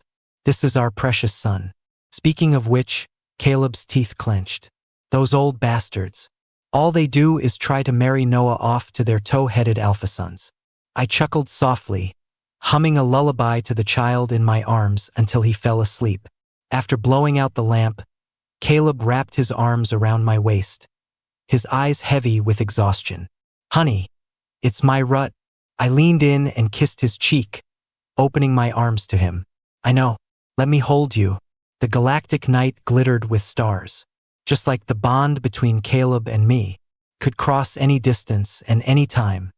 This is our precious son. Speaking of which, Caleb's teeth clenched. Those old bastards. All they do is try to marry Noah off to their toe-headed alpha sons. I chuckled softly, humming a lullaby to the child in my arms until he fell asleep. After blowing out the lamp, Caleb wrapped his arms around my waist, his eyes heavy with exhaustion. Honey, it's my rut. I leaned in and kissed his cheek, opening my arms to him. I know. Let me hold you. The galactic night glittered with stars. Just like the bond between Caleb and me, could cross any distance and any time.